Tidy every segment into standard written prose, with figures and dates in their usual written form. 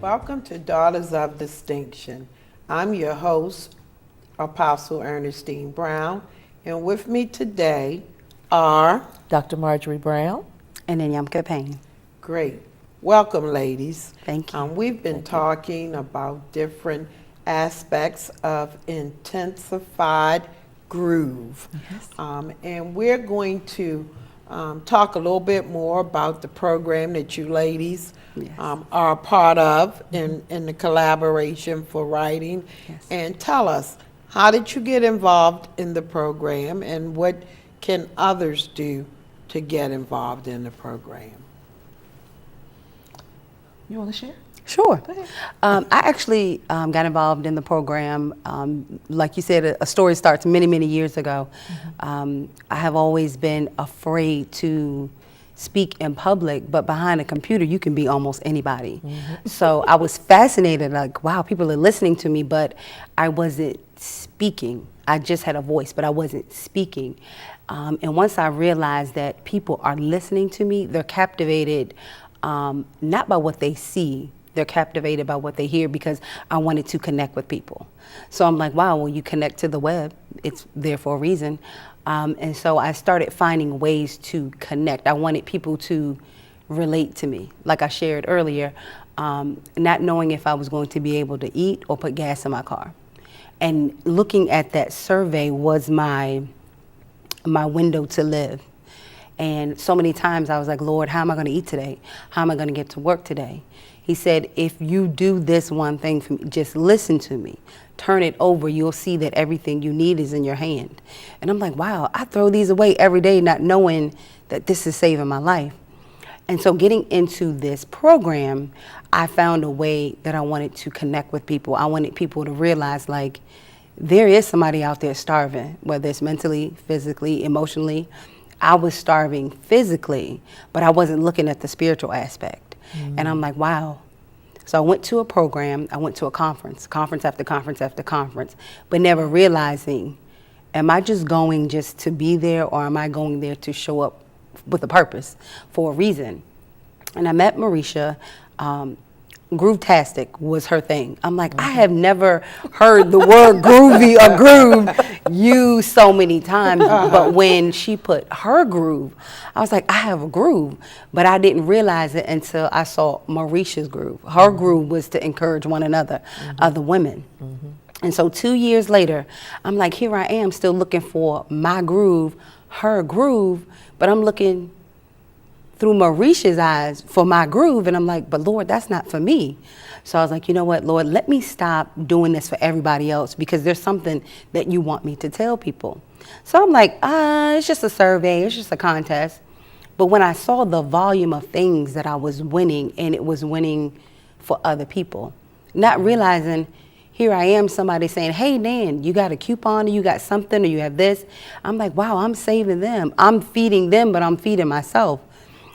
Welcome to Daughters of Distinction. I'm your host, Apostle Ernestine Brown, and with me today are Dr. Marjorie Brown. And Inyamka Payne. great. Welcome, ladies. Thank you. We've been talking about different aspects of intensified groove. Yes. And we're going to talk a little bit more about the program that you ladies Yes. are a part of in the collaboration for writing. Yes. And tell us, how did you get involved in the program, and what can others do to get involved in the program? You want to share? Sure. I actually got involved in the program. Like you said, a story starts many, many years ago. I have always been afraid to speak in public, but behind a computer, you can be almost anybody. So I was fascinated, like, wow, people are listening to me, but I wasn't speaking. I just had a voice, but I wasn't speaking. And once I realized that people are listening to me, they're captivated not by what they see, they're captivated by what they hear, because I wanted to connect with people. So I'm like, wow, well, you connect to the web, it's there for a reason. And so I started finding ways to connect. I wanted people to relate to me, like I shared earlier, not knowing if I was going to be able to eat or put gas in my car. And looking at that survey was my window to live. And so many times I was like, Lord, how am I going to eat today? How am I going to get to work today? He said, if you do this one thing for me, just listen to me, turn it over, you'll see that everything you need is in your hand. And I'm like, wow, I throw these away every day not knowing that this is saving my life. And so getting into this program, I found a way that I wanted to connect with people. I wanted people to realize, like, there is somebody out there starving, whether it's mentally, physically, emotionally. I was starving physically, but I wasn't looking at the spiritual aspect. And I'm like, wow. So I went to a program, I went to a conference after conference after conference, but never realizing, am I just going just to be there, or am I going there to show up with a purpose, for a reason? And I met Marisha. Groove-tastic was her thing. I'm like, I have never heard the word groovy or groove used so many times, but when she put her groove, I was like, I have a groove, but I didn't realize it until I saw Marisha's groove. Her groove was to encourage one another, other women. And so 2 years later, I'm like, here I am still looking for my groove, her groove, but I'm looking through Marisha's eyes for my groove, and I'm like, but Lord, that's not for me. So I was like, you know what, Lord, let me stop doing this for everybody else, because there's something that you want me to tell people. So I'm like, it's just a survey, it's just a contest. But when I saw the volume of things that I was winning, and it was winning for other people, not realizing, here I am, somebody saying, hey, Nan, you got a coupon, or you got something, or you have this. I'm like, wow, I'm saving them. I'm feeding them, but I'm feeding myself.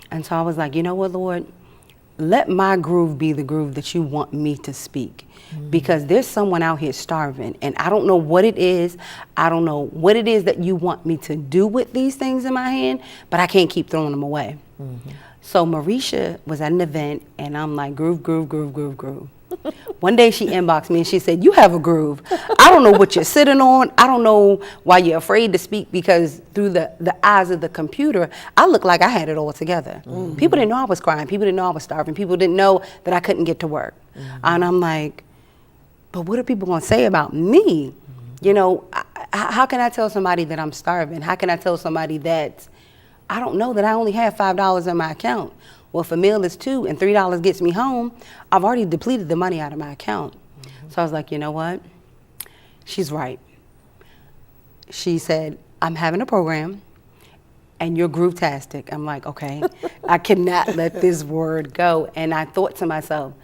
And so I was like, you know what, Lord, let my groove be the groove that you want me to speak. Because there's someone out here starving, and I don't know what it is. I don't know what it is that you want me to do with these things in my hand, but I can't keep throwing them away. So Marisha was at an event, and I'm like, groove, groove, groove, groove, groove. One day she inboxed me and she said, you have a groove. I don't know what you're sitting on. I don't know why you're afraid to speak, because through the eyes of the computer, I looked like I had it all together. People didn't know I was crying. People didn't know I was starving. People didn't know that I couldn't get to work. And I'm like, but what are people going to say about me? You know, how can I tell somebody that I'm starving? How can I tell somebody that I don't know that I only have $5 in my account? Well, if a meal is $2 and $3 gets me home, I've already depleted the money out of my account. So I was like, you know what? She's right. She said, I'm having a program and you're groove-tastic. I'm like, okay, I cannot let this word go. And I thought to myself,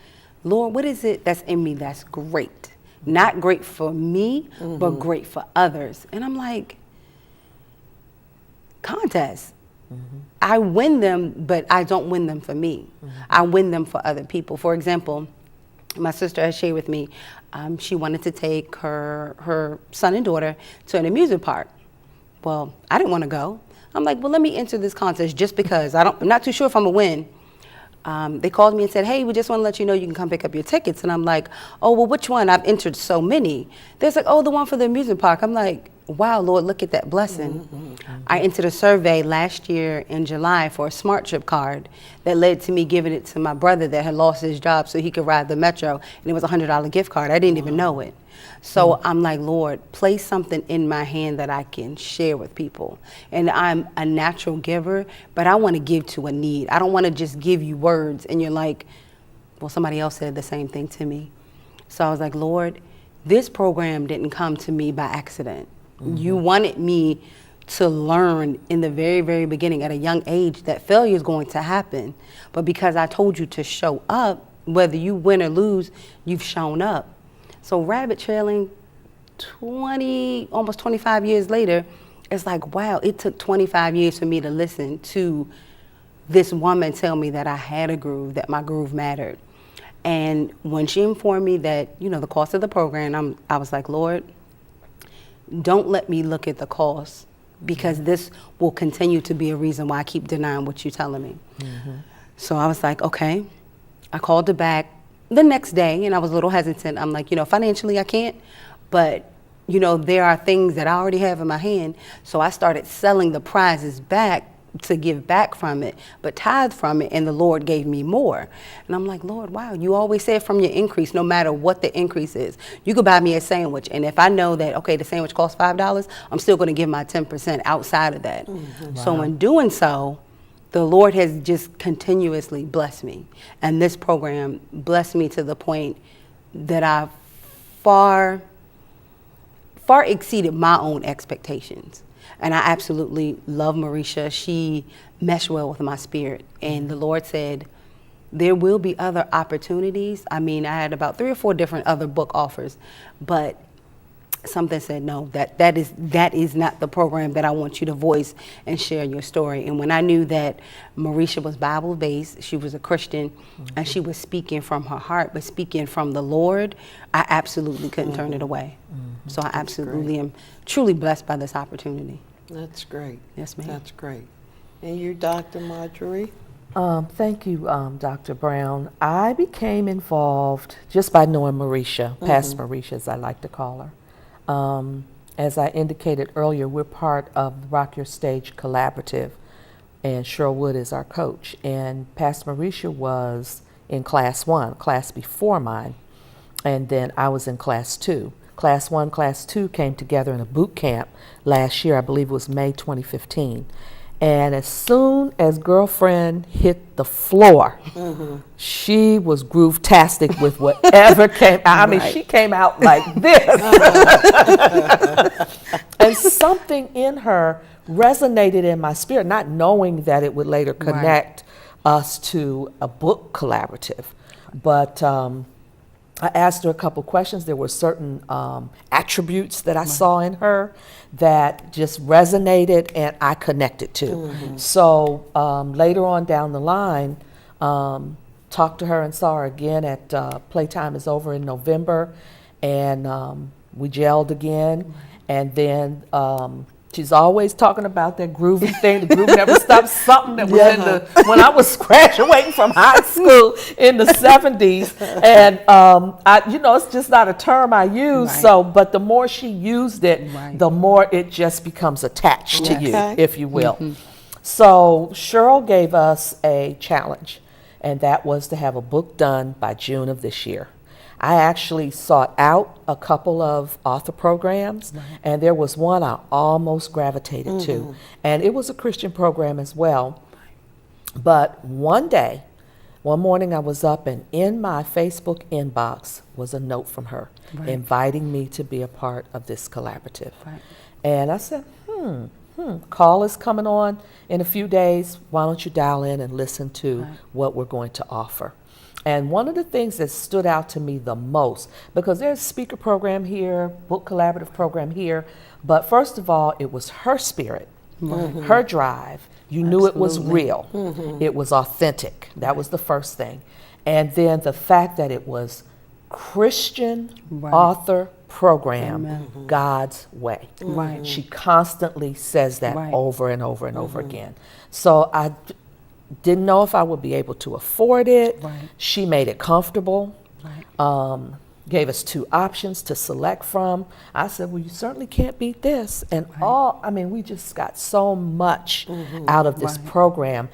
Lord, what is it that's in me that's great? Not great for me, but great for others. And I'm like, contests. I win them, but I don't win them for me. I win them for other people. For example, my sister has shared with me, she wanted to take her son and daughter to an amusement park. Well, I didn't want to go. I'm like, well, let me enter this contest just because. I'm not too sure if I'm going to win. They called me and said, hey, we just want to let you know you can come pick up your tickets. And I'm like, oh, well, which one? I've entered so many. They're like, oh, the one for the amusement park. I'm like, wow, Lord, look at that blessing. I entered a survey last year in July for a Smart Trip card that led to me giving it to my brother that had lost his job so he could ride the Metro. And it was a $100 gift card. I didn't even know it. So I'm like, Lord, place something in my hand that I can share with people. And I'm a natural giver, but I want to give to a need. I don't want to just give you words and you're like, well, somebody else said the same thing to me. So I was like, Lord, this program didn't come to me by accident. You wanted me to learn in the very, very beginning at a young age that failure is going to happen. But because I told you to show up, whether you win or lose, you've shown up. So rabbit trailing almost 25 years later, it's like, wow, it took 25 years for me to listen to this woman tell me that I had a groove, that my groove mattered. And when she informed me that, the cost of the program, I was like, Lord, don't let me look at the cost because this will continue to be a reason why I keep denying what you're telling me. So I was like, okay. I called her back the next day and I was a little hesitant. I'm like, financially I can't, but there are things that I already have in my hand. So I started selling the prizes back to give back from it, but tithe from it, and the Lord gave me more. And I'm like, Lord, wow, you always said from your increase, no matter what the increase is, you could buy me a sandwich. And if I know that, okay, the sandwich costs $5, I'm still going to give my 10% outside of that. So in doing so, the Lord has just continuously blessed me. And this program blessed me to the point that I far exceeded my own expectations. And I absolutely love Marisha. She meshed well with my spirit. And the Lord said, there will be other opportunities. I mean, I had about 3 or 4 different other book offers, but something said, no, that is not the program that I want you to voice and share your story. And when I knew that Marisha was Bible-based, she was a Christian, and she was speaking from her heart, but speaking from the Lord, I absolutely couldn't turn it away. So I absolutely am truly blessed by this opportunity. That's great. Yes, ma'am. That's great. And you, Dr. Marjorie? Thank you, Dr. Brown. I became involved just by knowing Marisha, Pastor Marisha, as I like to call her. As I indicated earlier, we're part of the Rock Your Stage Collaborative, and Cheryl Wood is our coach. And Pastor Marisha was in Class 1, class before mine, and then I was in Class 2. Class 1, Class 2 came together in a boot camp last year. I believe it was May 2015. And as soon as girlfriend hit the floor, she was groove-tastic with whatever came out. I mean, she came out like this. And something in her resonated in my spirit, not knowing that it would later connect us to a book collaborative. But I asked her a couple questions. There were certain attributes that I saw in her that just resonated and I connected to. So later on down the line, talked to her and saw her again at Playtime is Over in November, and we gelled again. And then she's always talking about that groovy thing. The groove never stopped. Something that was when I was graduating from high school in the 70s. And, it's just not a term I use. So, but the more she used it, the more it just becomes attached to you, if you will. So Cheryl gave us a challenge, and that was to have a book done by June of this year. I actually sought out a couple of author programs, and there was one I almost gravitated to, and it was a Christian program as well. But one morning I was up, and in my Facebook inbox was a note from her inviting me to be a part of this collaborative. Right. And I said, call is coming on in a few days. Why don't you dial in and listen to what we're going to offer? And one of the things that stood out to me the most, because there's a speaker program here, book collaborative program here, but first of all, it was her spirit, her drive. You knew it was real. It was authentic. That was the first thing. And then the fact that it was Christian author program, God's way. Right. She constantly says that Right. over and over and over again. So I didn't know if I would be able to afford it. Right. She made it comfortable. Right. Gave us 2 options to select from. I said, well, you certainly can't beat this. And we just got so much out of this program.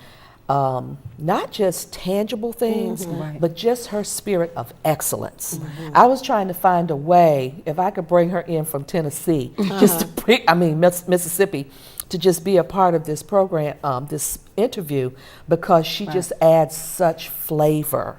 Not just tangible things, but just her spirit of excellence. I was trying to find a way, if I could bring her in from Tennessee, just to bring, Mississippi, to just be a part of this program, this interview, because she just adds such flavor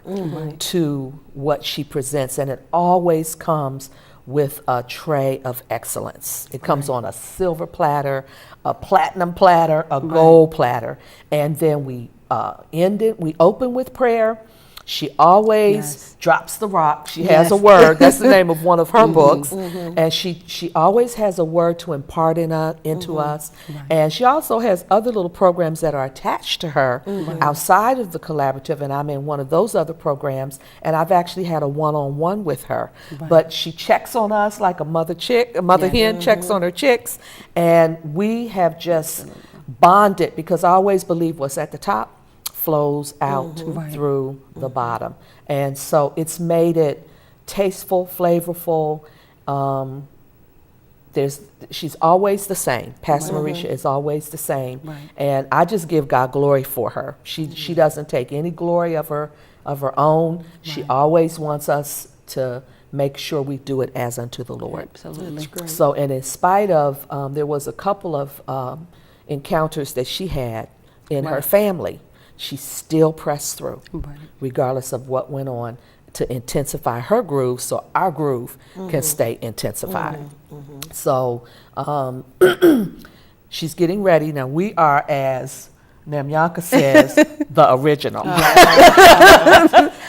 to what she presents, and it always comes with a tray of excellence. It comes on a silver platter, a platinum platter, a gold platter, and then we open with prayer. She always drops the rock. She has a word. That's the name of one of her books. And she always has a word to impart into us. And she also has other little programs that are attached to her outside of the collaborative. And I'm in one of those other programs. And I've actually had a one-on-one with her. But she checks on us like a mother hen checks on her chicks. And we have just bonded, because I always believe what's at the top flows out through the bottom. And so it's made it tasteful, flavorful. She's always the same. Pastor Marisha is always the same. And I just give God glory for her. She doesn't take any glory of her own. She always wants us to make sure we do it as unto the Lord. Absolutely. That's great. So, and in spite of, there was a couple of encounters that she had in her family, she still pressed through, regardless of what went on, to intensify her groove so our groove can stay intensified. So she's getting ready. Now we are, as Namyanka says, the original.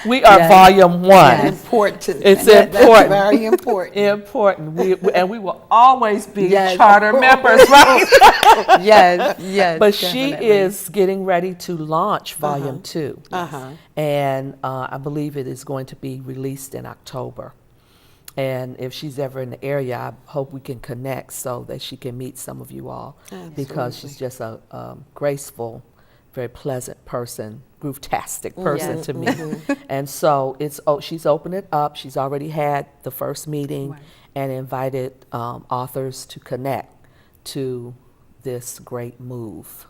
We are volume 1. Important. It's That's important. very important. Important. We will always be charter members, right? Yes. But definitely. she is getting ready to launch volume 2. And I believe it is going to be released in October. And if she's ever in the area, I hope we can connect so that she can meet some of you all. Because she's just a graceful, very pleasant person, groove-tastic person to me. And so she's opened it up. She's already had the first meeting and invited authors to connect to this great move.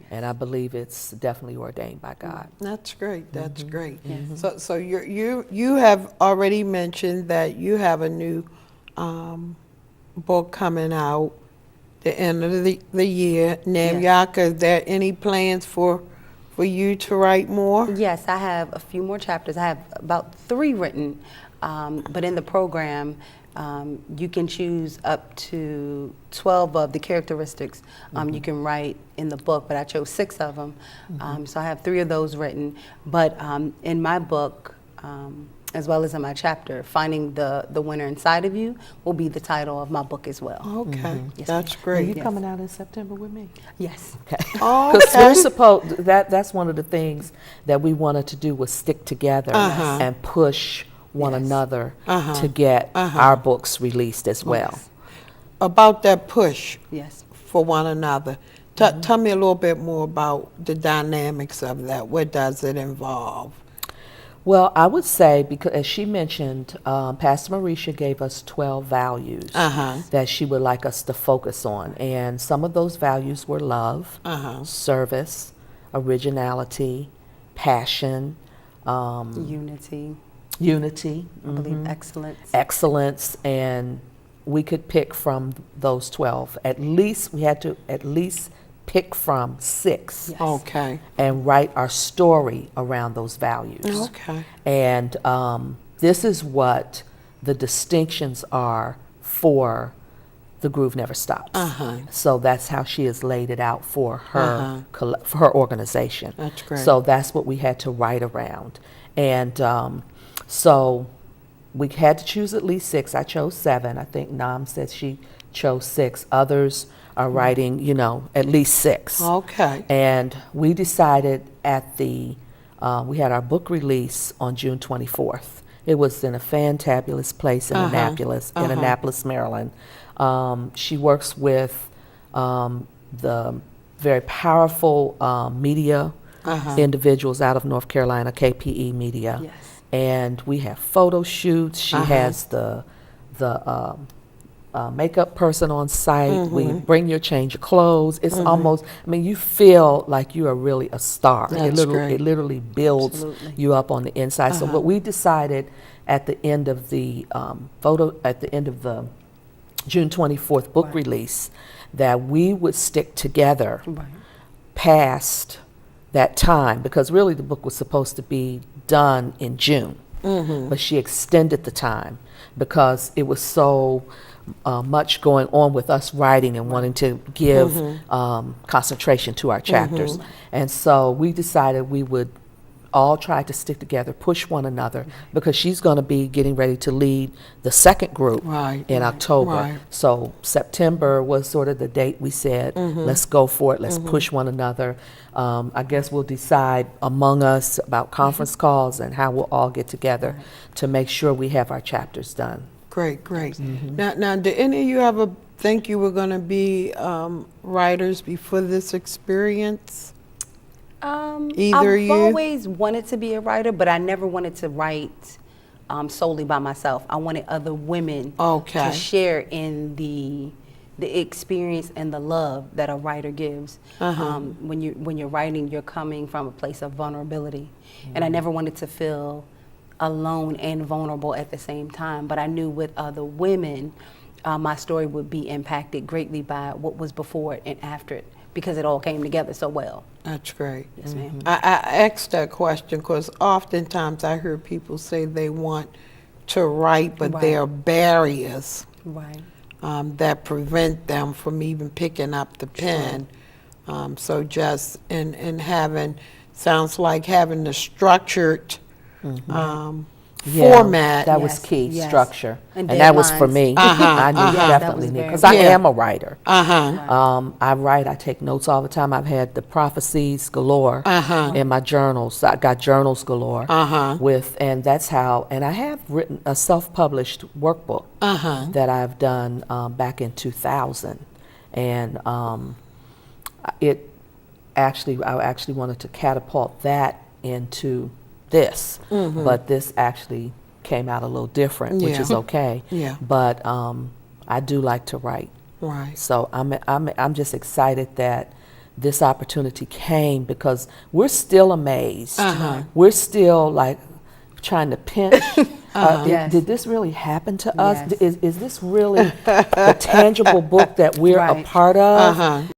And I believe it's definitely ordained by God. That's great. That's great. So you have already mentioned that you have a new book coming out the end of the year. Namyanka, is there any plans for you to write more? Yes, I have a few more chapters. I have about 3 written, but in the program, you can choose up to 12 of the characteristics you can write in the book, but I chose 6 of them. So I have 3 of those written. But in my book, as well as in my chapter, Finding the Winner Inside of You will be the title of my book as well. Okay, Yes, that's Are great. you coming out in September with me? Yes. Okay. Oh, Because we're okay. supposed, that's one of the things that we wanted to do, was stick together and push one another to get our books released as well. About that push Yes. for one another, tell me a little bit more about the dynamics of that. What does it involve? Well, I would say, because as she mentioned, Pastor Marisha gave us 12 values that she would like us to focus on. And some of those values were love, service, originality, passion, Unity. unity, I believe excellence. excellence, and we could pick from those 12. At least, we had to at least pick from 6 Yes. Okay. and write our story around those values. Okay. And this is what the distinctions are for The Groove Never Stops. So that's how she has laid it out for her for her organization. That's great. So that's what we had to write around. And so we had to choose at least 6. I chose 7. I think Nam said she chose 6. Others are writing, at least 6. Okay. And we decided at we had our book release on June 24th. It was in a fantabulous place in Annapolis, Maryland. She works with the very powerful media individuals out of North Carolina, KPE Media. Yes. And we have photo shoots. She has the makeup person on site. We bring your change of clothes. It's almost, you feel like you are really a star. That's great. It literally builds Absolutely. you up on the inside. So what we decided at the end of the June 24th book release, that we would stick together Right. past that time, because really the book was supposed to be done in June, but she extended the time because it was so much going on with us writing and wanting to give concentration to our chapters. And so we decided we would all try to stick together, push one another, because she's going to be getting ready to lead the second group Right. in October. Right. So September was sort of the date we said, let's go for it, let's push one another. I guess we'll decide among us about conference calls and how we'll all get together to make sure we have our chapters done. Great, great. Now, did any of you ever think you were going to be writers before this experience? Either I've you? always wanted to be a writer, but I never wanted to write solely by myself. I wanted other women Okay. to share in the experience and the love that a writer gives. When you're writing, you're coming from a place of vulnerability, and I never wanted to feel alone and vulnerable at the same time. But I knew with other women, my story would be impacted greatly by what was before it and after it, because it all came together so well. That's great. Yes, ma'am. I asked that question because oftentimes I hear people say they want to write, but Right. there are barriers Right. that prevent them from even picking up the pen. So just in having, sounds like having the structured Yeah, format. that was Yes, key, yes. structure. And And that was for deadlines. me. Uh-huh, I knew uh-huh. That definitely was need, very because I important. am a writer. Uh-huh. I write, I take notes all the time. I've had the prophecies galore in my journals. I got journals galore and that's how, and I have written a self-published workbook that I've done back in 2000. And I actually wanted to catapult that into this, but this actually came out a little different, which Yeah. is okay. Yeah. But I do like to write. Right. So I'm just excited that this opportunity came, because we're still amazed. We're still like trying to pinch. Yes. Did this really happen to us? Yes. Is this really a tangible book that we're a Right. part of?